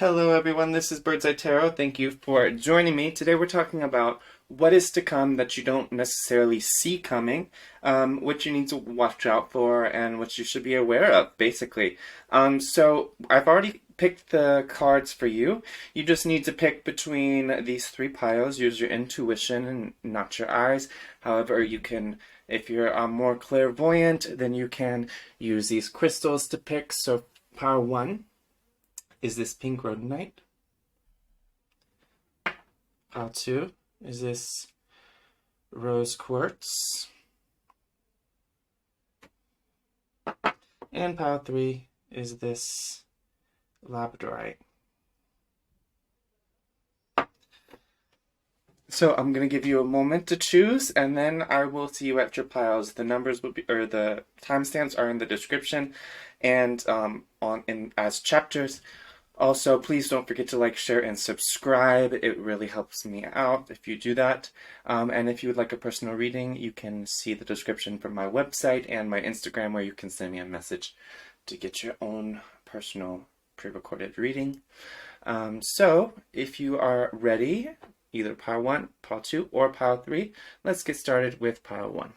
Hello everyone, this is Birdseye Tarot. Thank you for joining me. Today we're talking about what is to come that you don't necessarily see coming, what you need to watch out for, and what you should be aware of, basically. So I've already picked the cards for you. You just need to pick between these three piles. Use your intuition and not your eyes. However, you can, if you're more clairvoyant, then you can use these crystals to pick. So pile one is this pink rhodonite. Pile two is this rose quartz. And pile three is this labradorite. So I'm going to give you a moment to choose, and then I will see you at your piles. The numbers will be, or the timestamps are in the description, and as chapters. Also, please don't forget to like, share, and subscribe. It really helps me out if you do that. And if you would like a personal reading, you can see the description from my website and my Instagram, where you can send me a message to get your own personal pre-recorded reading. So if you are ready, either pile one, pile two, or pile three, let's get started with pile one.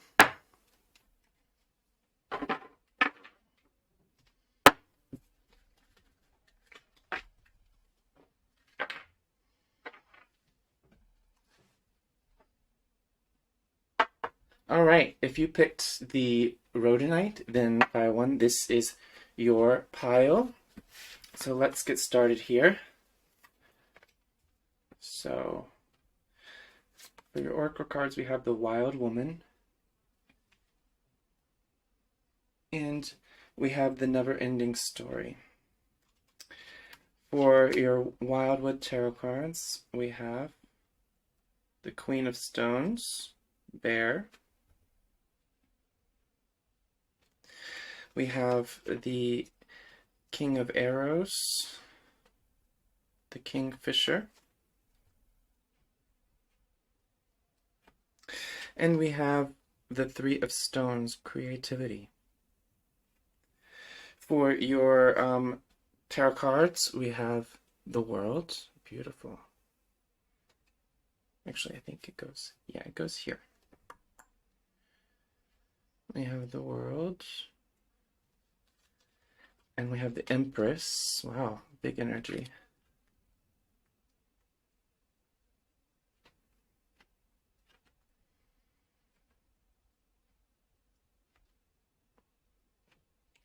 All right, if you picked the rhodonite, then pile one, this is your pile. So let's get started here. So for your oracle cards, we have the Wild Woman, and we have the Never-Ending Story. For your Wildwood Tarot cards, we have the Queen of Stones, Bear. We have the King of Arrows, the Kingfisher. And we have the Three of Stones, Creativity. For your tarot cards, we have the World. Beautiful. Actually, I think it goes, yeah, it goes here. We have the World. And we have the Empress. Wow, big energy.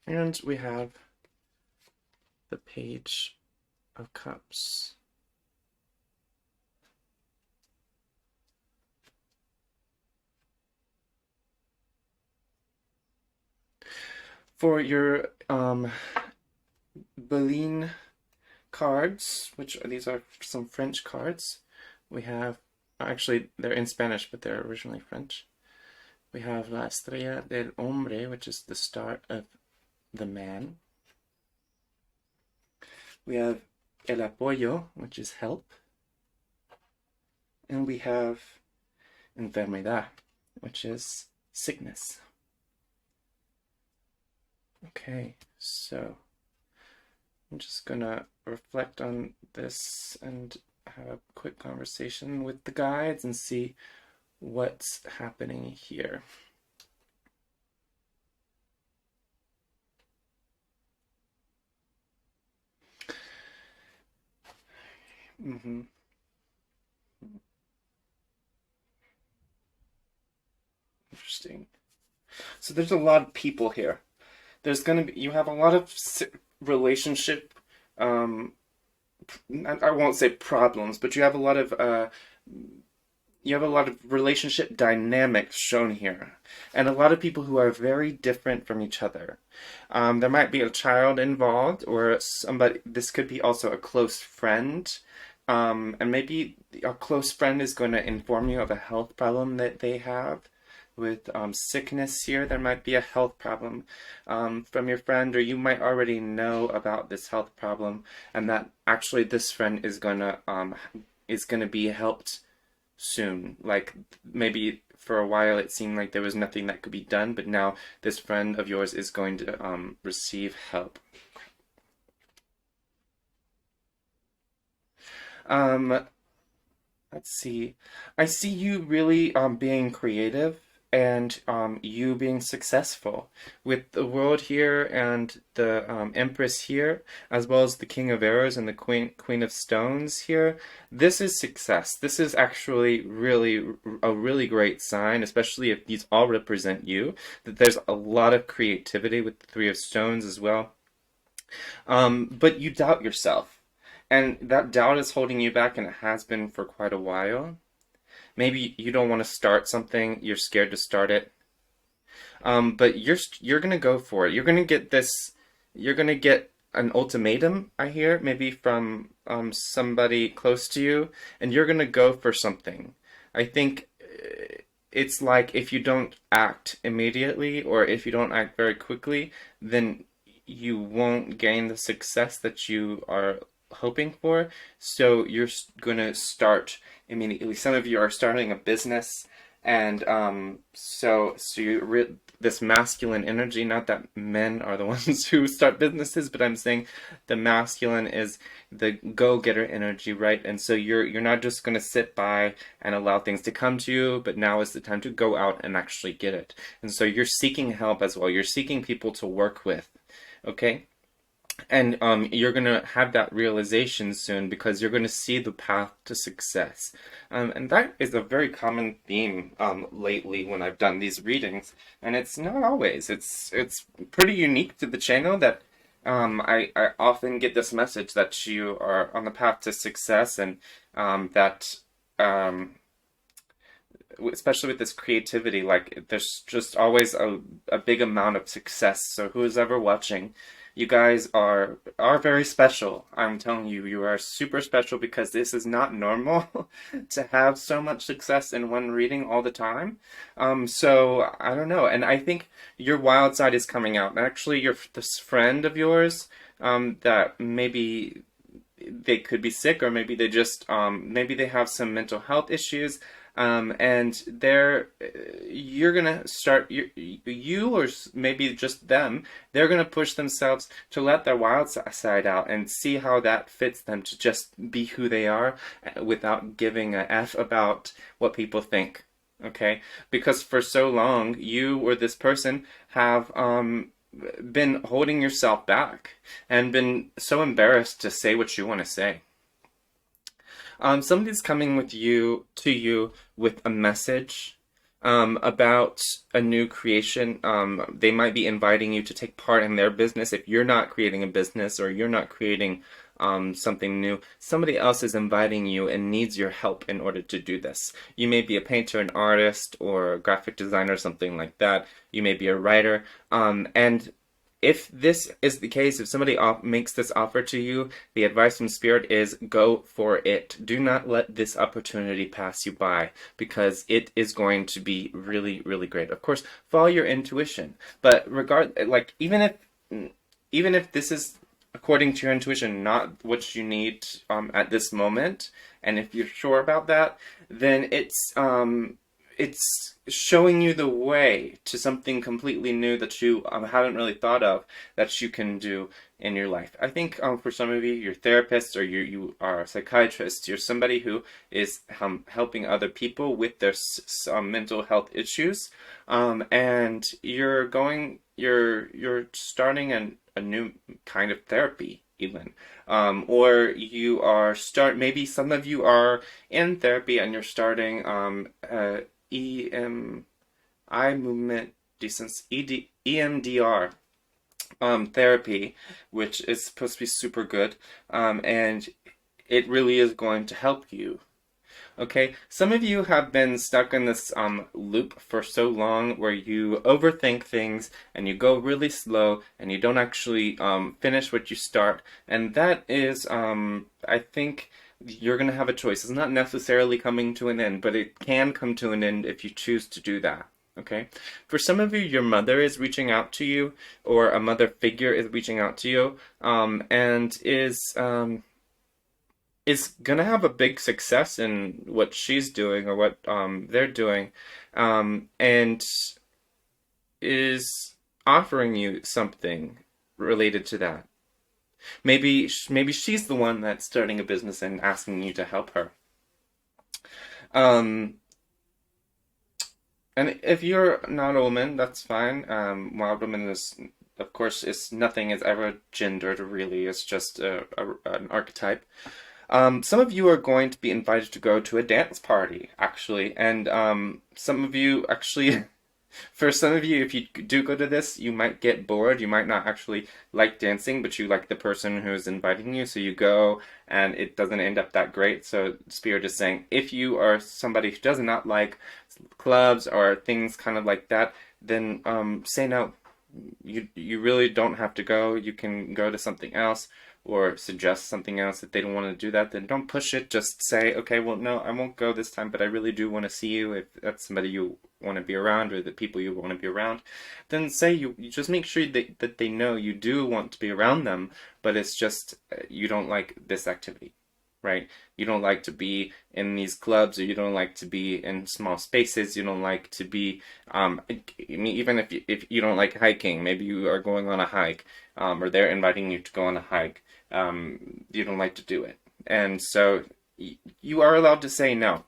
And we have the Page of Cups. For your Baleine cards, which these are some French cards, we have, actually they're in Spanish, but they're originally French. We have La Estrella del Hombre, which is the star of the man. We have El Apoyo, which is help. And we have Enfermedad, which is sickness. Okay, so I'm just gonna reflect on this and have a quick conversation with the guides and see what's happening here. Interesting. So there's a lot of people here. There's gonna be, you have a lot of relationship, I won't say problems, but you have a lot of relationship dynamics shown here, and a lot of people who are very different from each other. There might be a child involved, or somebody. This could be also a close friend, and maybe a close friend is going to inform you of a health problem that they have. With sickness here, there might be a health problem from your friend, or you might already know about this health problem, and that actually this friend is gonna be helped soon. Like, maybe for a while it seemed like there was nothing that could be done, but now this friend of yours is going to receive help. Um, let's see. I see you really being creative and you being successful with the world here and the Empress here, as well as the King of Arrows and the Queen of Stones here. This is success. This is actually really a really great sign, especially if these all represent you, that there's a lot of creativity with the Three of Stones as well. But you doubt yourself. And that doubt is holding you back, and it has been for quite a while. Maybe you don't want to start something, you're scared to start it. But you're gonna go for it. You're gonna get this. You're gonna get an ultimatum, I hear, maybe from somebody close to you, and you're gonna go for something. I think it's like if you don't act immediately or if you don't act very quickly, then you won't gain the success that you are hoping for. So you're gonna start immediately. Some of you are starting a business, and so this masculine energy. Not that men are the ones who start businesses, but I'm saying the masculine is the go-getter energy, right? And so you're not just gonna sit by and allow things to come to you, but now is the time to go out and actually get it. And so you're seeking help as well. You're seeking people to work with. Okay? And you're going to have that realization soon because you're going to see the path to success. And that is a very common theme lately when I've done these readings. And it's not always. It's pretty unique to the channel that I often get this message that you are on the path to success, and that especially with this creativity, like there's just always a big amount of success. So who's ever watching, you guys are very special. I'm telling you, you are super special because this is not normal to have so much success in one reading all the time. So I don't know, and I think your wild side is coming out. Actually, this friend of yours, that maybe they could be sick, or maybe they just maybe they have some mental health issues, and you're gonna start you or maybe just them. They're gonna push themselves to let their wild side out and see how that fits them to just be who they are without giving a f about what people think. Okay, because for so long you or this person have been holding yourself back and been so embarrassed to say what you want to say. Somebody's coming to you with a message about a new creation. They might be inviting you to take part in their business. If you're not creating a business or you're not creating something new, somebody else is inviting you and needs your help in order to do this. You may be a painter, an artist, or a graphic designer, something like that. You may be a writer, and if this is the case, if somebody makes this offer to you, the advice from Spirit is go for it. Do not let this opportunity pass you by, because it is going to be really, really great. Of course, follow your intuition, but even if this is according to your intuition, not what you need at this moment, and if you're sure about that, then it's showing you the way to something completely new that you haven't really thought of that you can do in your life. I think for some of you, you're therapists, or you are a psychiatrist. You're somebody who is helping other people with their mental health issues, and you're starting a new kind of therapy even, or you are maybe some of you are in therapy and you're starting eye movement distance EMDR therapy, which is supposed to be super good, and it really is going to help you. Okay, some of you have been stuck in this loop for so long where you overthink things and you go really slow and you don't actually finish what you start, and that is I think you're going to have a choice. It's not necessarily coming to an end, but it can come to an end if you choose to do that. Okay? For some of you, your mother is reaching out to you, or a mother figure is reaching out to you, and is going to have a big success in what she's doing or what they're doing, and is offering you something related to that. Maybe she's the one that's starting a business and asking you to help her. Um, and if you're not a woman, that's fine. Wild woman is, of course, is nothing is ever gendered really. It's just an archetype. Some of you are going to be invited to go to a dance party, actually, and some of you actually for some of you, if you do go to this, you might get bored. You might not actually like dancing, but you like the person who is inviting you. So you go, and it doesn't end up that great. So Spirit is saying, if you are somebody who does not like clubs or things kind of like that, then say no. You really don't have to go. You can go to something else or suggest something else. If they don't want to do that, then don't push it. Just say, okay, well, no, I won't go this time, but I really do want to see you. If that's somebody you want to be around or the people you want to be around, then say you just make sure that they know you do want to be around them, but it's just you don't like this activity. Right? You don't like to be in these clubs, or you don't like to be in small spaces. You don't like to be, I mean, even if you don't like hiking, maybe you are going on a hike, or they're inviting you to go on a hike. You don't like to do it, and so you are allowed to say no.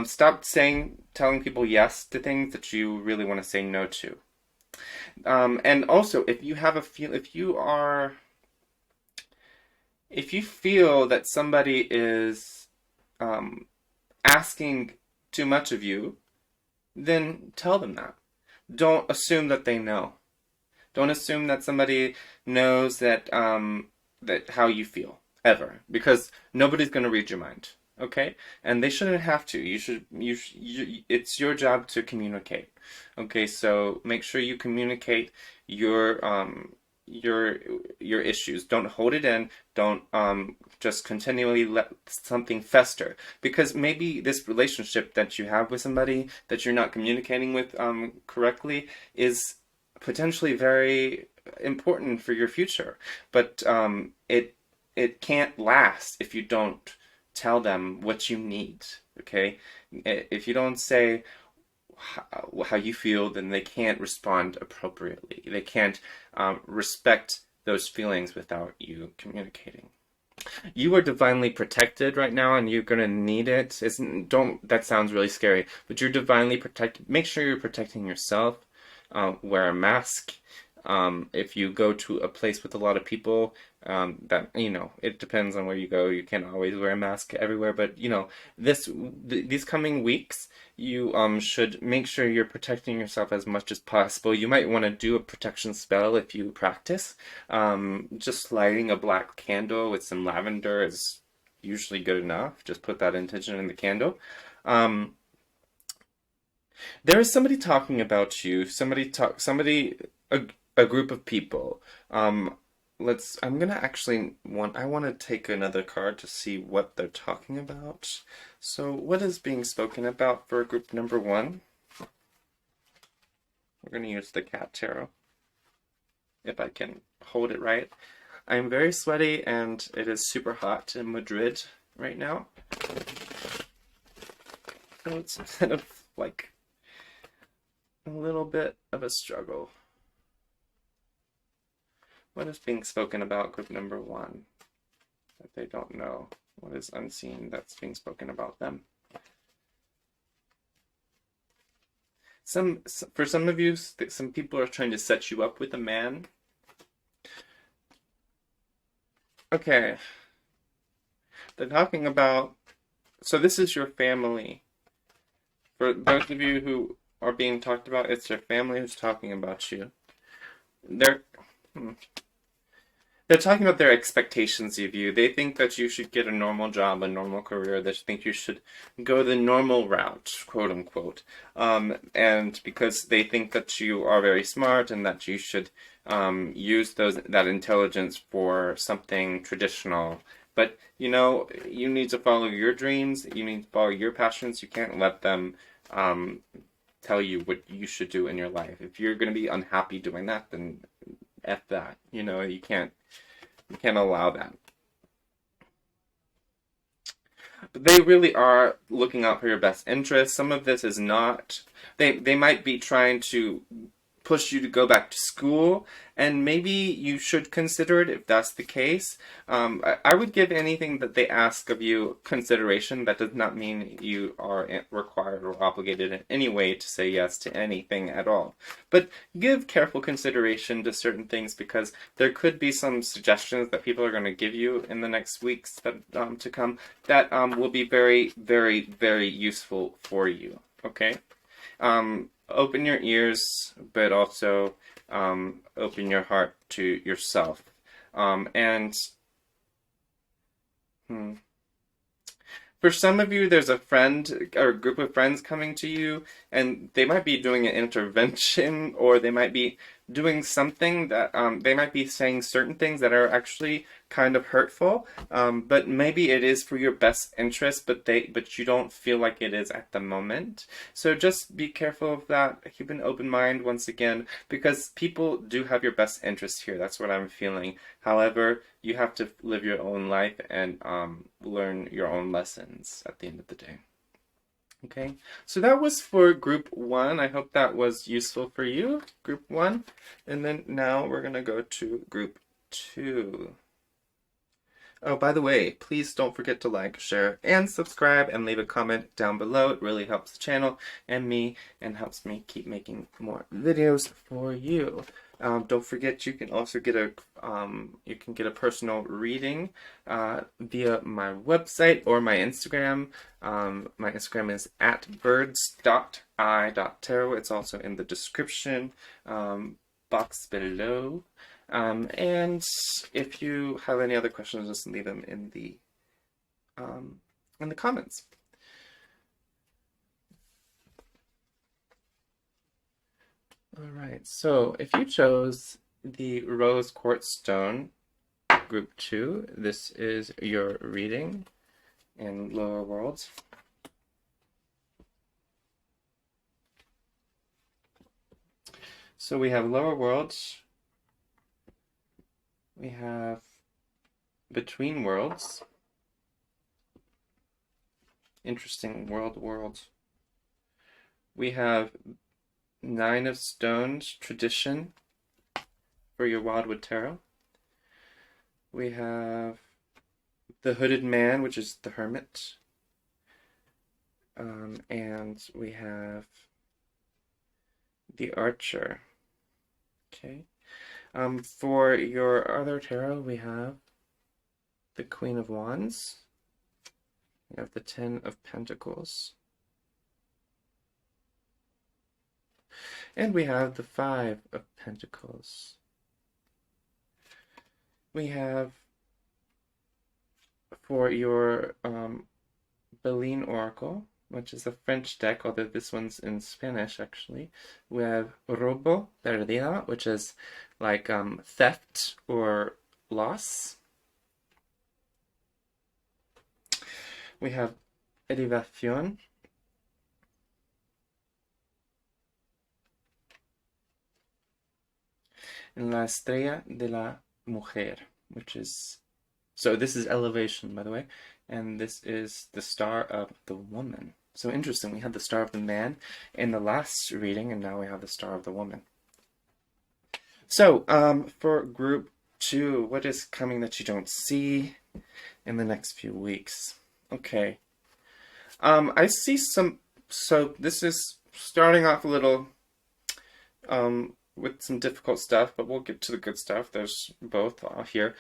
Stop telling people yes to things that you really want to say no to. And also, if you feel that somebody is asking too much of you, then tell them that. Don't assume that they know. Don't assume that somebody knows that how you feel ever, because nobody's going to read your mind. Okay, and they shouldn't have to. It's your job to communicate. Okay, so make sure you communicate your your your issues. Don't hold it in. Don't just continually let something fester, because maybe this relationship that you have with somebody that you're not communicating with correctly is potentially very important for your future, but it can't last if you don't tell them what you need. Okay, if you don't say how you feel, then they can't respond appropriately. They can't respect those feelings without you communicating. You are divinely protected right now, and you're gonna need it. Don't that sounds really scary, but you're divinely protected. Make sure you're protecting yourself. Wear a mask. If you go to a place with a lot of people, that it depends on where you go. You can't always wear a mask everywhere, but these coming weeks, you should make sure you're protecting yourself as much as possible. You might want to do a protection spell if you practice. Just lighting a black candle with some lavender is usually good enough. Just put that intention in the candle. There is somebody talking about you. A group of people. I'm gonna I want to take another card to see what they're talking about. So, what is being spoken about for group number one? We're gonna use the cat tarot, if I can hold it right. I'm very sweaty, and it is super hot in Madrid right now. So it's kind of like a little bit of a struggle. What is being spoken about group number one that they don't know? What is unseen that's being spoken about them? For some of you, some people are trying to set you up with a man. Okay. They're talking about, so this is your family. For those of you who are being talked about, it's your family who's talking about you. They're talking about their expectations of you. They think that you should get a normal job, a normal career. They think you should go the normal route, quote unquote. And because they think that you are very smart and that you should use that intelligence for something traditional. But you need to follow your dreams. You need to follow your passions. You can't let them tell you what you should do in your life. If you're going to be unhappy doing that, then F that. You can't allow that. But they really are looking out for your best interests. Some of this is not. They might be trying to push you to go back to school, and maybe you should consider it if that's the case. I would give anything that they ask of you consideration. That does not mean you are required or obligated in any way to say yes to anything at all. But give careful consideration to certain things, because there could be some suggestions that people are going to give you in the next weeks that to come that will be very, very, very useful for you. Okay? Open your ears, but also open your heart to yourself. And for some of you, there's a friend or a group of friends coming to you, and they might be doing an intervention, or they might be doing something that they might be saying certain things that are actually kind of hurtful, but maybe it is for your best interest, but you don't feel like it is at the moment. So just be careful of that. Keep an open mind once again, because people do have your best interest here. That's what I'm feeling. However, you have to live your own life and learn your own lessons at the end of the day. Okay, so that was for group 1. I hope that was useful for you, group 1. And then now we're going to go to group 2. Oh, by the way, please don't forget to like, share, and subscribe, and leave a comment down below. It really helps the channel and me, and helps me keep making more videos for you. Don't forget, you can also get a personal reading via my website or my Instagram. My Instagram is @birds.i.tarot. It's also in the description box below. And if you have any other questions, just leave them in the comments. Alright, so if you chose the Rose Quartz Stone, Group 2, this is your reading in Lower Worlds. So we have Lower Worlds, we have Between Worlds, interesting worlds. We have Nine of Stones, Tradition, for your Wildwood Tarot. We have the Hooded Man, which is the Hermit. And we have the Archer. Okay. For your other tarot, we have the Queen of Wands. We have the Ten of Pentacles. And we have the Five of Pentacles. We have, for your Baleine Oracle, which is a French deck, although this one's in Spanish actually, we have Robo Perdida, which is like theft or loss. We have Elevación. And La Estrella de la Mujer, which is, so this is elevation, by the way, and this is the Star of the Woman. So interesting, we had the Star of the Man in the last reading, and now we have the Star of the Woman. So, for group 2, what is coming that you don't see in the next few weeks? Okay. I see some, so this is starting off a little, with some difficult stuff, but we'll get to the good stuff. There's both here.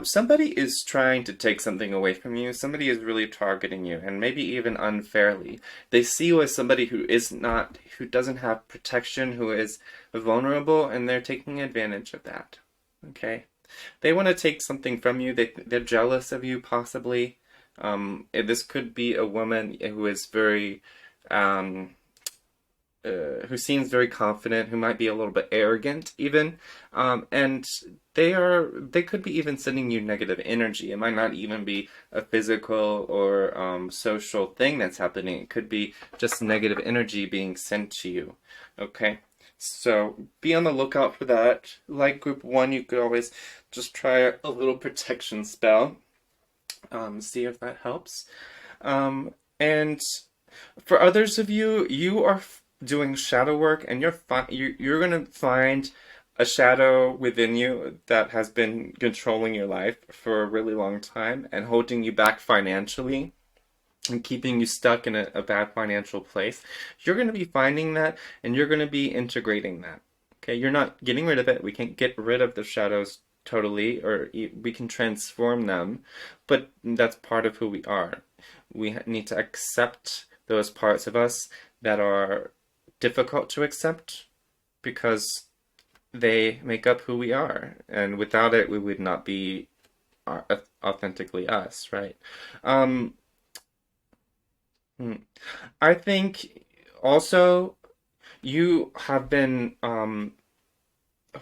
Somebody is trying to take something away from you. Somebody is really targeting you, and maybe even unfairly. They see you as somebody who doesn't have protection, who is vulnerable, and they're taking advantage of that. Okay? They want to take something from you. They're jealous of you, possibly. This could be a woman who is very, who seems very confident, who might be a little bit arrogant even, and they could be even sending you negative energy. It might not even be a physical or social thing that's happening. It could be just negative energy being sent to you. Okay, so be on the lookout for that. Like group 1, you could always just try a little protection spell, see if that helps. And for others of you, you are doing shadow work, and you're gonna find a shadow within you that has been controlling your life for a really long time and holding you back financially and keeping you stuck in a bad financial place. You're going to be finding that, and you're going to be integrating that. Okay, you're not getting rid of it. We can't get rid of the shadows totally, or we can transform them, but that's part of who we are. We need to accept those parts of us that are difficult to accept because they make up who we are, and without it, we would not be authentically us, right? Um, hmm. I think also you have been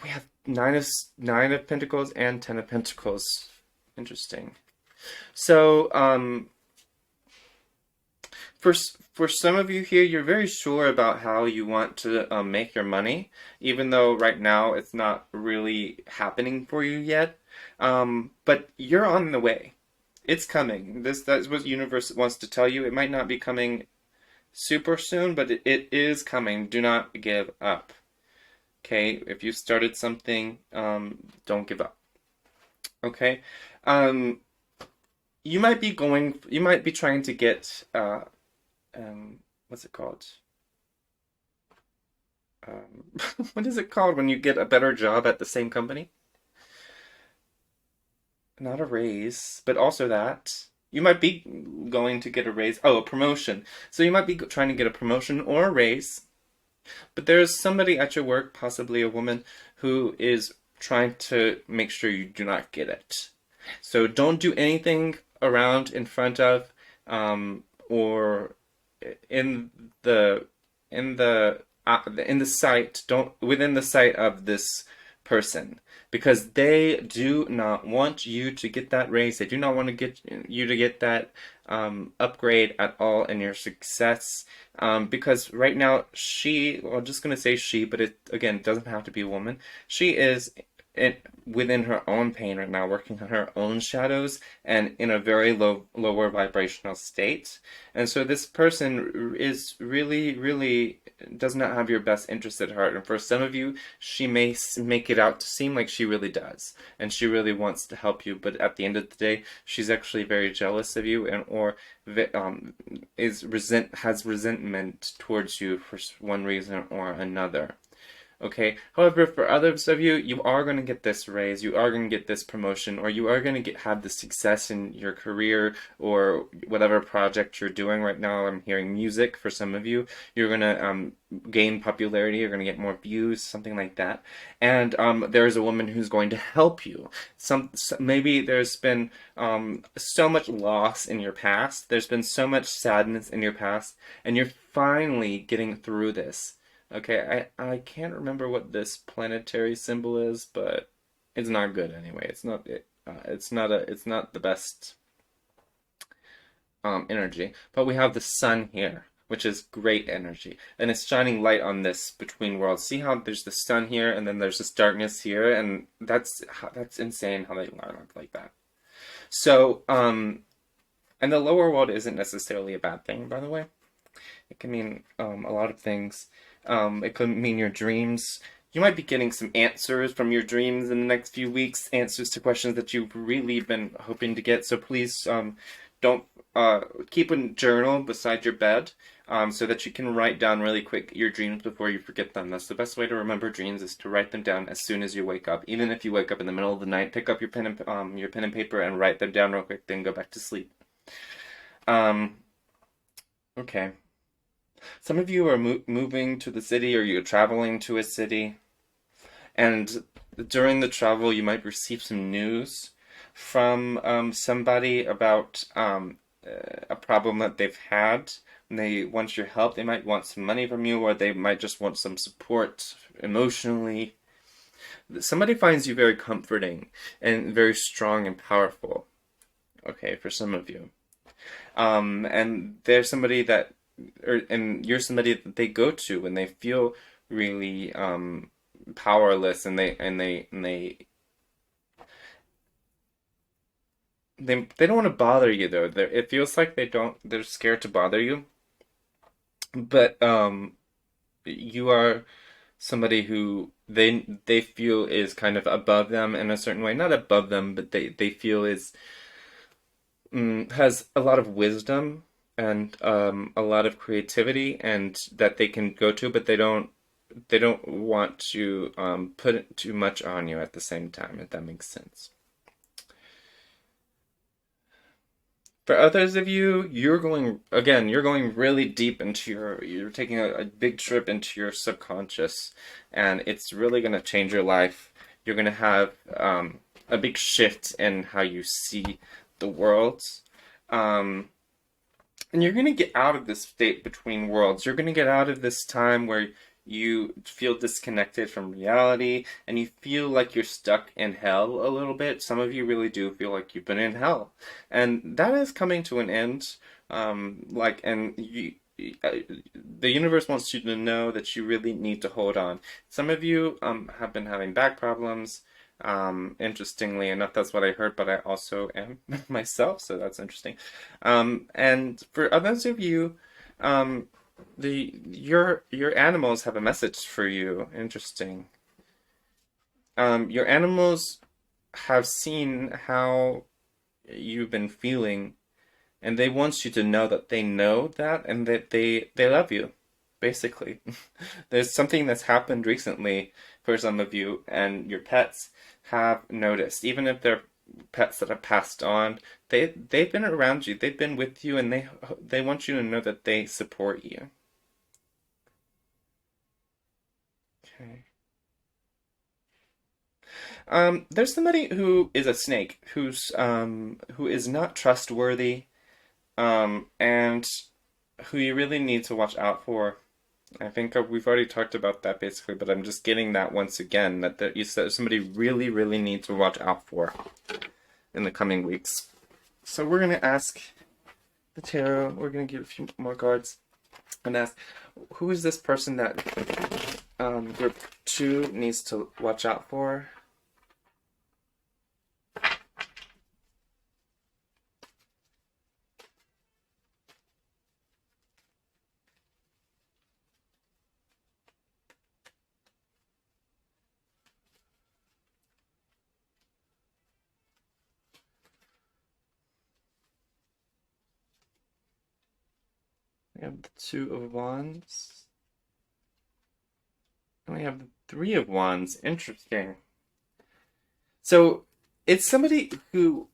we have nine of Pentacles and Ten of Pentacles. Interesting. So for some of you here, you're very sure about how you want to make your money, even though right now it's not really happening for you yet. But you're on the way. It's coming. That's what the universe wants to tell you. It might not be coming super soon, but it is coming. Do not give up. Okay, if you started something, don't give up. Okay, um, you might be trying to get, what's it called? What is it called when you get a better job at the same company? Not a raise, but also that. You might be going to get a raise. Oh, a promotion. So you might be trying to get a promotion or a raise. But there's somebody at your work, possibly a woman, who is trying to make sure you do not get it. So don't do anything around in front of or in the in the sight, don't within the sight of this person, because they do not want you to get that raise. They do not want to get you to get that upgrade at all in your success. Because right now well, I'm just gonna say she, but it again doesn't have to be a woman. She is within her own pain right now, working on her own shadows and in a very lower vibrational state. And so this person is really does not have your best interest at heart. And for some of you, she may make it out to seem like she really does, and she really wants to help you. But at the end of the day, she's actually very jealous of you, and or has resentment towards you for one reason or another. Okay. However, for others of you, you are going to get this raise, you are going to get this promotion, or you are going to have the success in your career or whatever project you're doing right now. I'm hearing music for some of you. You're going to gain popularity. You're going to get more views, something like that. And there is a woman who's going to help you. Maybe there's been so much loss in your past. There's been so much sadness in your past, and you're finally getting through this. Okay, I can't remember what this planetary symbol is, but it's not good anyway. It's not the best energy. But we have the sun here, which is great energy, and it's shining light on this between worlds. See how there's the sun here, and then there's this darkness here, and that's insane how they line up like that. So and the lower world isn't necessarily a bad thing, by the way. It can mean a lot of things. It could mean your dreams. You might be getting some answers from your dreams in the next few weeks, answers to questions that you've really been hoping to get. So please don't keep a journal beside your bed so that you can write down really quick your dreams before you forget them. That's the best way to remember dreams, is to write them down as soon as you wake up. Even if you wake up in the middle of the night, pick up your pen and paper and write them down real quick, then go back to sleep. Okay. Some of you are moving to the city, or you're traveling to a city, and during the travel, you might receive some news from somebody about a problem that they've had. And they want your help. They might want some money from you, or they might just want some support emotionally. Somebody finds you very comforting and very strong and powerful. Okay, for some of you. And there's somebody and you're somebody that they go to when they feel really powerless, and they don't want to bother you though. It feels like they're scared to bother you, but you are somebody who they feel is kind of above them in a certain way, not above them, but they feel is has a lot of wisdom and a lot of creativity and that they can go to, but they don't want to put too much on you at the same time, if that makes sense. For others of you, you're going really deep into you're taking a big trip into your subconscious, and it's really going to change your life. You're going to have a big shift in how you see the world. Um, and you're going to get out of this state between worlds. You're going to get out of this time where you feel disconnected from reality and you feel like you're stuck in hell a little bit. Some of you really do feel like you've been in hell. And that is coming to an end. And the universe wants you to know that you really need to hold on. Some of you have been having back problems. Interestingly enough, that's what I heard, but I also am myself, so that's interesting. And for others of you, um, your animals have a message for you. Interesting. Your animals have seen how you've been feeling, and they want you to know that they know that and that they love you, basically. There's something that's happened recently for some of you, and your pets have noticed, even if they're pets that have passed on, they've been around you, they've been with you, and they want you to know that they support you. Okay. There's somebody who is a snake who is not trustworthy, and who you really need to watch out for. I think we've already talked about that basically, but I'm just getting that once again that you said somebody really, really need to watch out for in the coming weeks. So we're gonna ask the tarot. We're gonna give a few more cards and ask, who is this person that group 2 needs to watch out for? We have the 2 of Wands. And we have the 3 of Wands. Interesting. So it's somebody who,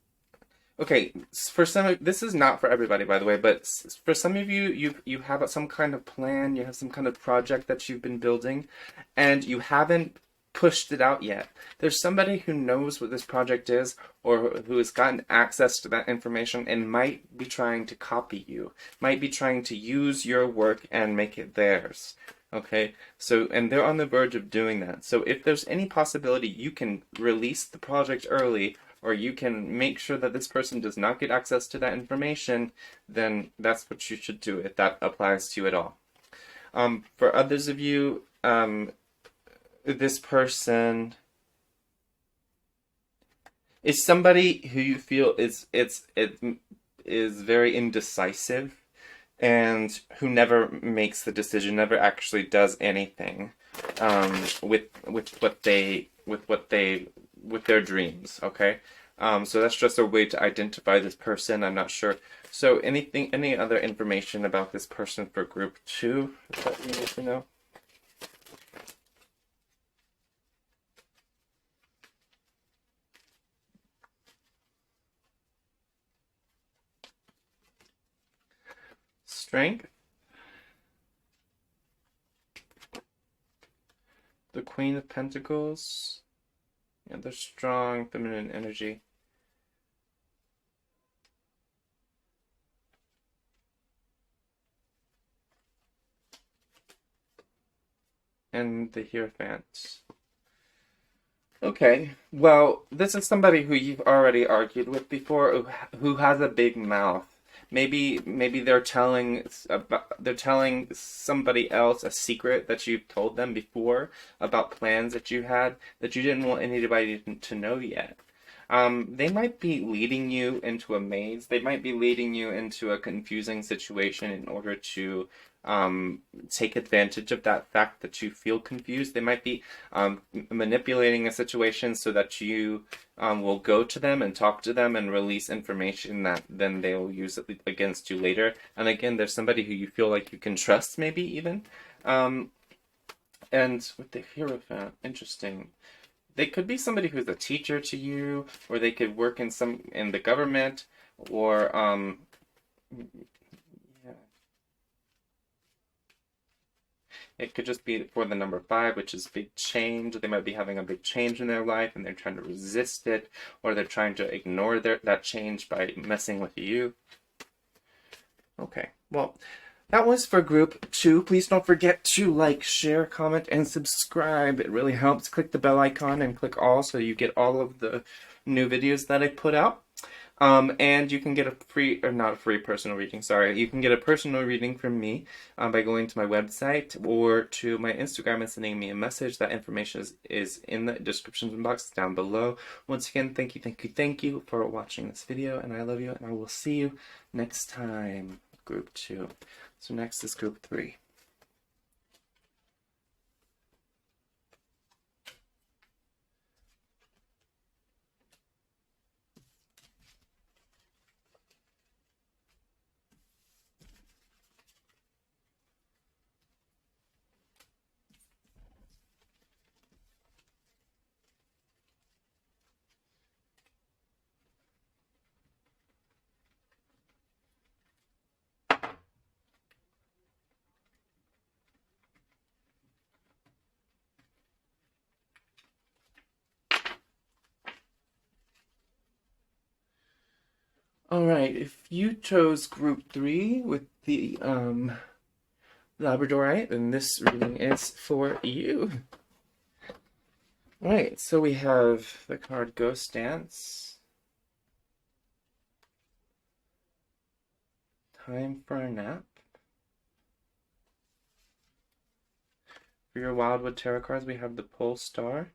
okay, for some, this is not for everybody, by the way, but for some of you, you have some kind of plan, you have some kind of project that you've been building, and you haven't pushed it out yet. There's somebody who knows what this project is, or who has gotten access to that information and might be trying to copy you, might be trying to use your work and make it theirs. Okay, so, and they're on the verge of doing that. So if there's any possibility you can release the project early, or you can make sure that this person does not get access to that information, then that's what you should do if that applies to you at all. For others of you, this person is somebody who you feel is very indecisive and who never makes the decision, never actually does anything with their dreams. Okay, so that's just a way to identify this person. I'm not sure. So any other information about this person for group 2 that you need to know? Strength. The Queen of Pentacles. Yeah, the strong feminine energy. And the Hierophant. Okay, well, this is somebody who you've already argued with before, who has a big mouth. Maybe they're telling somebody else a secret that you've told them before about plans that you had that you didn't want anybody to know yet. They might be leading you into a maze. They might be leading you into a confusing situation in order to take advantage of that fact that you feel confused. They might be manipulating a situation so that you will go to them and talk to them and release information that then they'll use against you later. And again, there's somebody who you feel like you can trust, maybe even. And with the Hierophant, interesting. They could be somebody who's a teacher to you, or they could work in the government, or yeah. It could just be for the number 5, which is big change. They might be having a big change in their life, and they're trying to resist it, or they're trying to ignore that change by messing with you. Okay, well, that was for group 2. Please don't forget to like, share, comment, and subscribe. It really helps. Click the bell icon and click all so you get all of the new videos that I put out. And you can get a free, or not a free personal reading, sorry. You can get a personal reading from me by going to my website or to my Instagram and sending me a message. That information is in the description box down below. Once again, thank you for watching this video, and I love you, and I will see you next time, group 2. So next is group 3. Alright, if you chose group 3 with the Labradorite, then this reading is for you. Alright, so we have the card Ghost Dance. Time for a Nap. For your Wildwood Tarot cards, we have the Pole Star.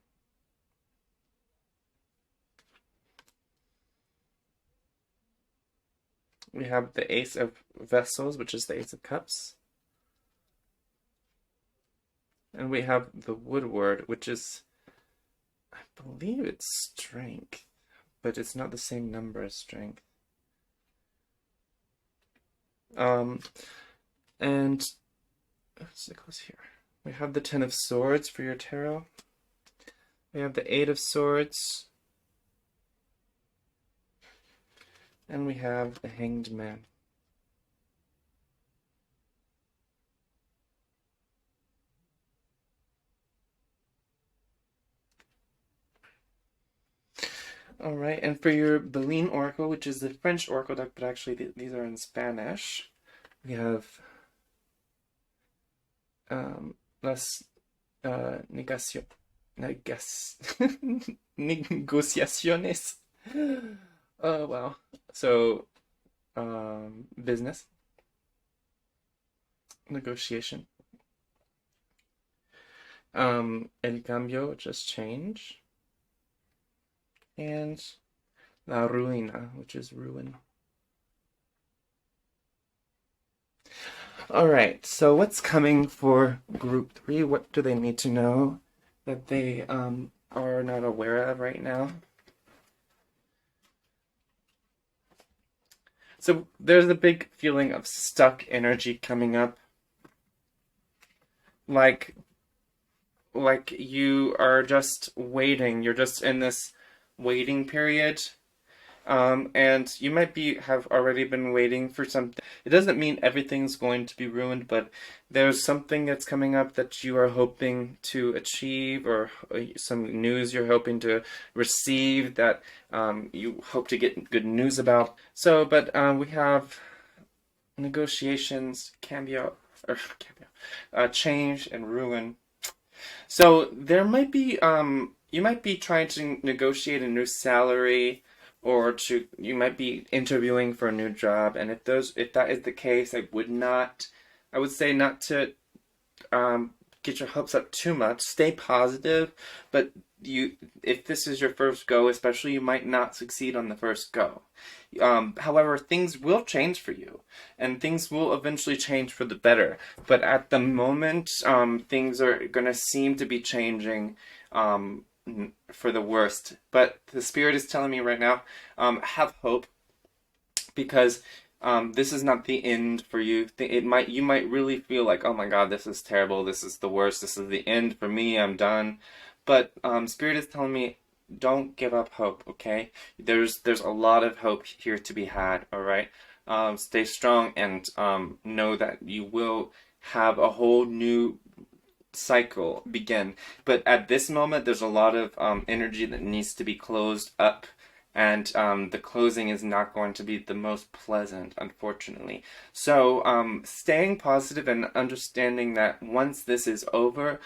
We have the Ace of Vessels, which is the Ace of Cups. And we have the Woodward, which is, I believe it's Strength, but it's not the same number as Strength. And let's see close here. We have the Ten of Swords for your tarot. We have the Eight of Swords. And we have the Hanged Man. Alright, and for your Belin Oracle, which is the French Oracle deck, but actually these are in Spanish, we have las negociaciones. Oh, wow. So, business, negotiation. El cambio, which is change. And la ruina, which is ruin. Alright, so what's coming for group 3? What do they need to know that they are not aware of right now? So there's a big feeling of stuck energy coming up. Like you are just waiting. You're just in this waiting period. And you might have already been waiting for something. It doesn't mean everything's going to be ruined, but there's something that's coming up that you are hoping to achieve, or some news you're hoping to receive that you hope to get good news about. So, but we have negotiations, change, and ruin. So there might be you might be trying to negotiate a new salary, or you might be interviewing for a new job, and if that is the case, I would say not to get your hopes up too much. Stay positive, but if this is your first go, especially, you might not succeed on the first go. However, things will change for you, and things will eventually change for the better. But at the moment, things are going to seem to be changing for the worst. But the Spirit is telling me right now, have hope, because this is not the end for you. You might really feel like, oh my God, this is terrible. This is the worst. This is the end for me. I'm done. But Spirit is telling me, don't give up hope. Okay, there's a lot of hope here to be had. All right, stay strong, and know that you will have a whole new cycle begin. But at this moment, there's a lot of energy that needs to be closed up, and the closing is not going to be the most pleasant, unfortunately. So staying positive and understanding that once this is over,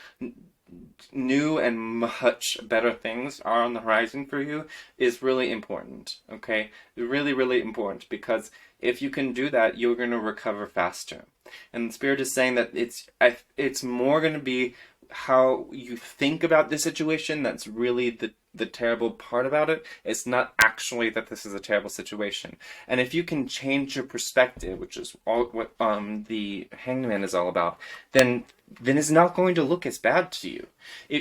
new and much better things are on the horizon for you is really important. Okay, really, really important, because if you can do that, you're going to recover faster. And the Spirit is saying that it's more going to be how you think about the situation that's really the terrible part about it. It's not actually that this is a terrible situation. And if you can change your perspective, which is all what the Hangman is all about, then it's not going to look as bad to you.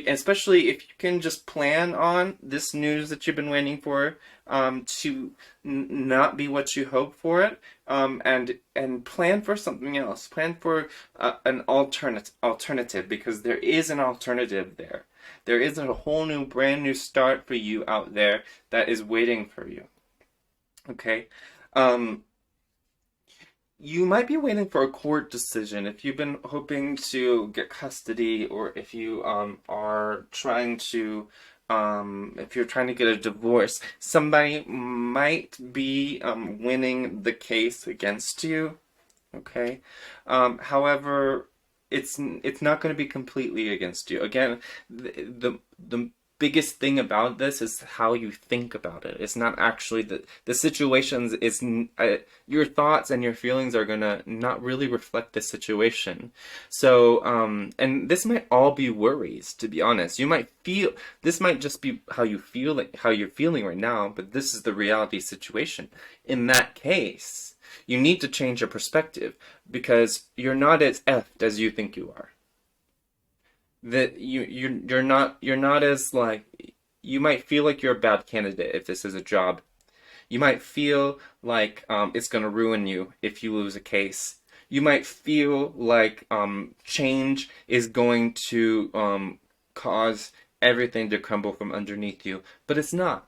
Especially if you can just plan on this news that you've been waiting for to not be what you hope for it, and plan for something else. Plan for an alternative, because there is an alternative there. There is a whole new, brand new start for you out there that is waiting for you. Okay? You might be waiting for a court decision if you've been hoping to get custody, or if you are trying to if you're trying to get a divorce. Somebody might be winning the case against you. Okay? However, it's not going to be completely against you. Again, the biggest thing about this is how you think about it. It's not actually the situations. Your thoughts and your feelings are gonna not really reflect the situation. So and this might all be worries, to be honest. You might feel this might just be how you feel, like how you're feeling right now, but this is the reality situation. In that case, you need to change your perspective, because you're not as effed as you think you are. That you're not as, like, you might feel like you're a bad candidate if this is a job. You might feel like it's gonna ruin you if you lose a case. You might feel like change is going to cause everything to crumble from underneath you, but it's not.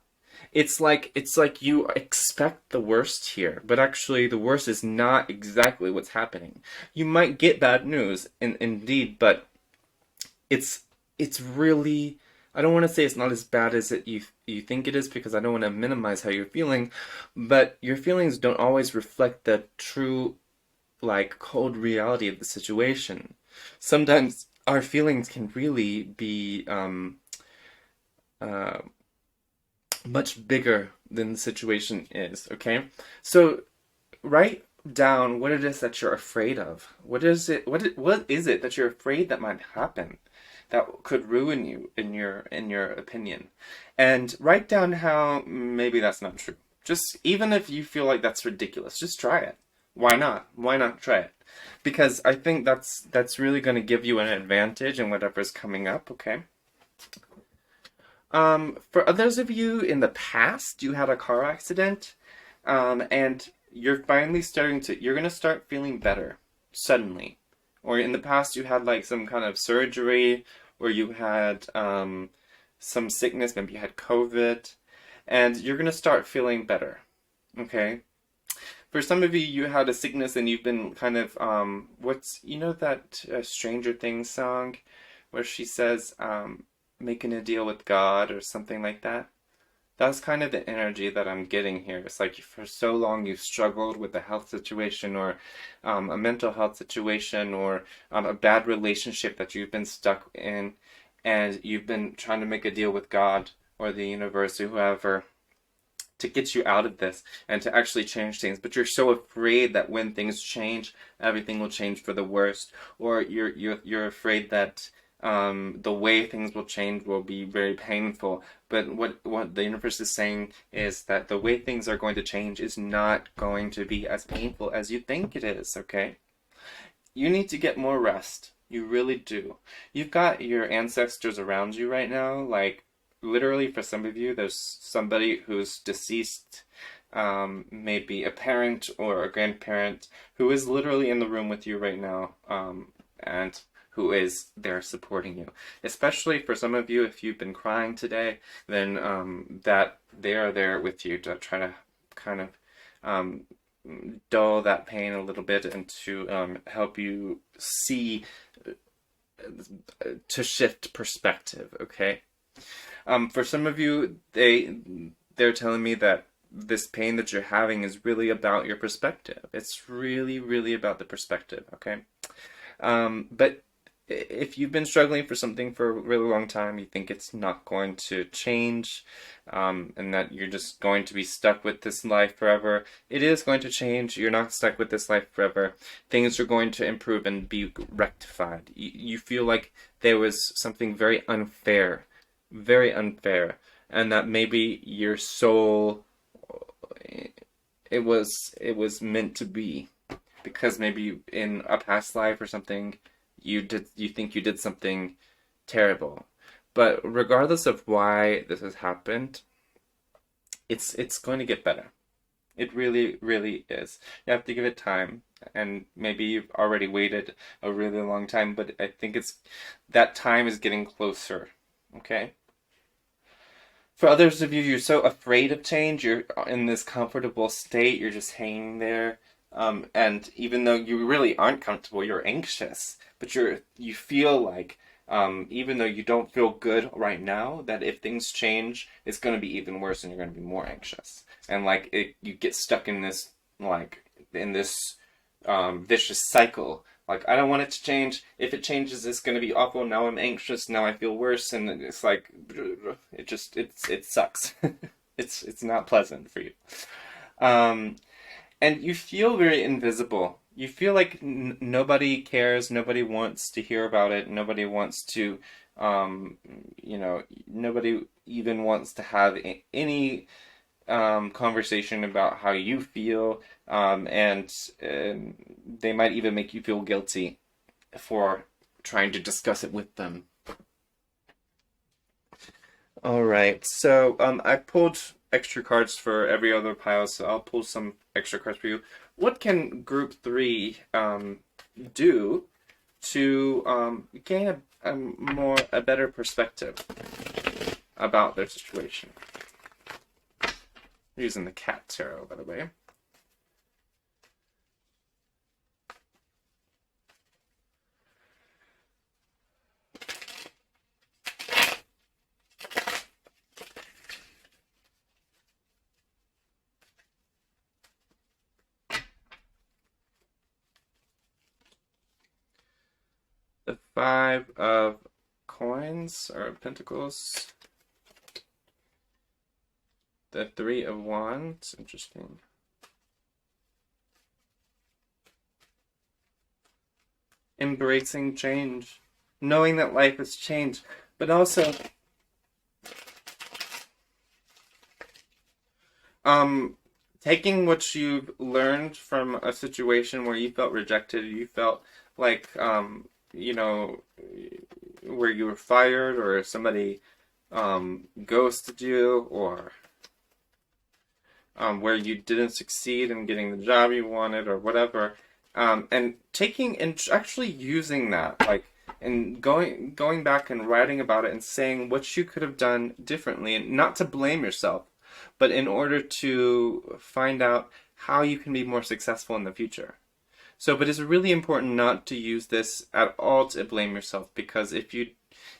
It's like you expect the worst here, but actually the worst is not exactly what's happening. You might get bad news, indeed, but it's really, I don't want to say it's not as bad as you think it is, because I don't want to minimize how you're feeling, but your feelings don't always reflect the true, like, cold reality of the situation. Sometimes our feelings can really be much bigger than the situation is. Okay, so write down what it is that you're afraid of. What is it that you're afraid that might happen, that could ruin you, in your opinion? And write down how maybe that's not true. Just, even if you feel like that's ridiculous, just try it. Why not? Why not try it? Because I think that's really going to give you an advantage in whatever's coming up. Okay. For others of you, in the past, you had a car accident, and you're finally you're going to start feeling better, suddenly. Or in the past, you had, like, some kind of surgery, or you had some sickness, maybe you had COVID, and you're going to start feeling better. Okay? For some of you, you had a sickness and you've been kind of, that Stranger Things song where she says, making a deal with God, or something like that? That's kind of the energy that I'm getting here. It's like for so long you've struggled with a health situation, or a mental health situation, or a bad relationship that you've been stuck in, and you've been trying to make a deal with God or the universe or whoever to get you out of this and to actually change things. But you're so afraid that when things change, everything will change for the worst, or you're afraid that the way things will change will be very painful. But what the universe is saying is that the way things are going to change is not going to be as painful as you think it is, okay? You need to get more rest. You really do. You've got your ancestors around you right now. Like, literally, for some of you, there's somebody who's deceased, maybe a parent or a grandparent, who is literally in the room with you right now, and who is there supporting you. Especially for some of you, if you've been crying today, then that they are there with you to try to kind of um, dull that pain a little bit and to help you see, to shift perspective, okay? For some of you, they're telling me that this pain that you're having is really about your perspective. It's really, really about the perspective, okay? But if you've been struggling for something for a really long time, you think it's not going to change, and that you're just going to be stuck with this life forever, it is going to change. You're not stuck with this life forever. Things are going to improve and be rectified. You feel like there was something very unfair, and that maybe your soul, it was meant to be, because maybe in a past life or something, you think you did something terrible. But regardless of why this has happened, it's going to get better. It really, really is. You have to give it time, and maybe you've already waited a really long time, but I think that time is getting closer. Okay? For others of you, you're so afraid of change, you're in this comfortable state, you're just hanging there. And even though you really aren't comfortable, you're anxious, but you feel like, even though you don't feel good right now, that if things change, it's going to be even worse, and you're going to be more anxious. And like you get stuck in this vicious cycle. Like, I don't want it to change. If it changes, it's going to be awful. Now I'm anxious. Now I feel worse, and it's like it sucks. It's not pleasant for you. And you feel very invisible. You feel like nobody cares, nobody wants to hear about it, nobody wants to, nobody even wants to have any conversation about how you feel, and they might even make you feel guilty for trying to discuss it with them. All right, so I pulled extra cards for every other pile, so I'll pull some extra cards for you. What can group 3 do to gain a better perspective about their situation? I'm using the cat tarot, by the way. The 5 of coins, or pentacles. The 3 of wands, interesting. Embracing change, knowing that life has changed, but also taking what you've learned from a situation where you felt rejected, you felt like where you were fired, or somebody ghosted you, or where you didn't succeed in getting the job you wanted, or whatever, and taking and actually using that, like, and going back and writing about it and saying what you could have done differently, and not to blame yourself, but in order to find out how you can be more successful in the future. So, but it's really important not to use this at all to blame yourself, because if you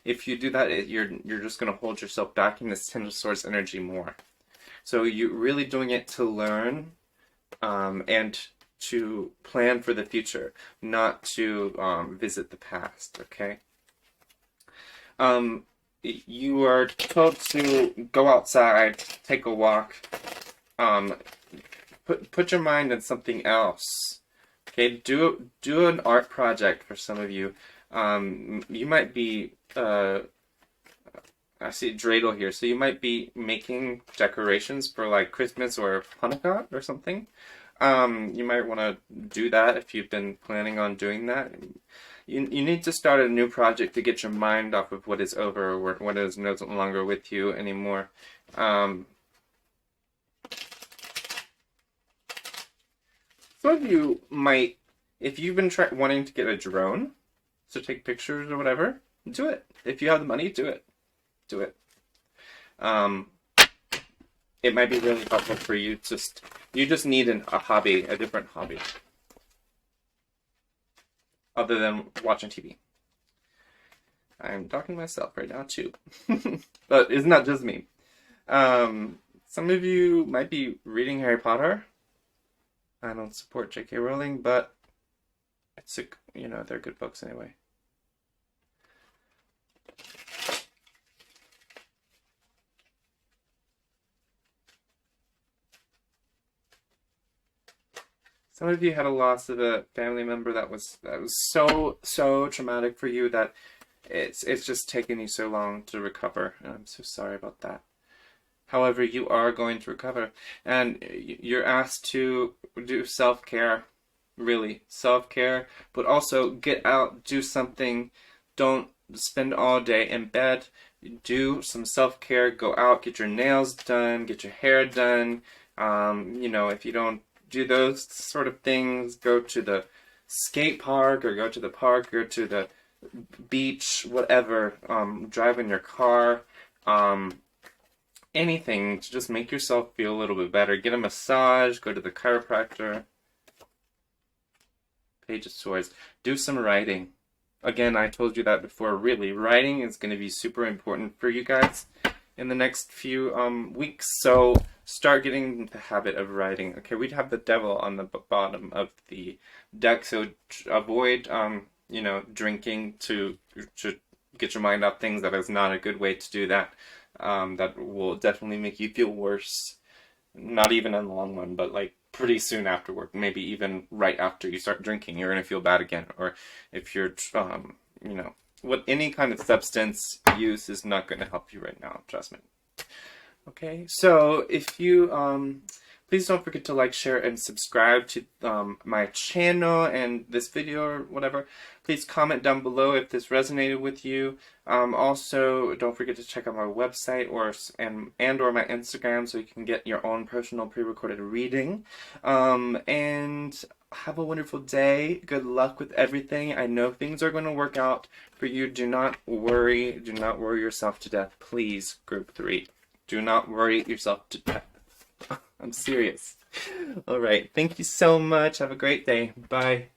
do that, you're just going to hold yourself back in this Ten of Swords energy more. So you're really doing it to learn, and to plan for the future, not to visit the past, okay? You are told to go outside, take a walk, put your mind on something else. Okay, do an art project for some of you. You might be, I see dreidel here, so you might be making decorations for like Christmas or Hanukkah or something. You might want to do that if you've been planning on doing that. You need to start a new project to get your mind off of what is over or what is no longer with you anymore. Some of you might, if you've been wanting to get a drone to take pictures or whatever, do it. If you have the money, do it. Do it. Um, it might be really helpful for you. You just need a hobby, a different hobby, other than watching TV. I'm talking to myself right now too, but it's not just me. Some of you might be reading Harry Potter. I don't support J.K. Rowling, but it's they're good books anyway. Some of you had a loss of a family member that was so traumatic for you that it's just taken you so long to recover, and I'm so sorry about that. However, you are going to recover, and you're asked to do self-care, really, self-care, but also get out, do something. Don't spend all day in bed. Do some self-care, go out, get your nails done, get your hair done. If you don't do those sort of things, go to the skate park or go to the park, go to the beach, whatever, drive in your car, anything to just make yourself feel a little bit better. Get a massage, go to the chiropractor. Page of Swords. Do some writing. Again, I told you that before. Really, writing is going to be super important for you guys in the next few weeks. So start getting the habit of writing. Okay, we'd have the devil on the bottom of the deck, so avoid drinking to get your mind off things. That is not a good way to do that. That will definitely make you feel worse. Not even in the long run, but like pretty soon afterward, maybe even right after you start drinking, you're going to feel bad again. Or if you're, any kind of substance use is not going to help you right now, trust me. Okay, so if you, please don't forget to like, share, and subscribe to my channel and this video or whatever. Please comment down below if this resonated with you. Also, don't forget to check out my website or my Instagram so you can get your own personal pre-recorded reading. And have a wonderful day. Good luck with everything. I know things are going to work out for you. Do not worry. Do not worry yourself to death. Please, Group 3. Do not worry yourself to death. I'm serious. All right. Thank you so much. Have a great day. Bye.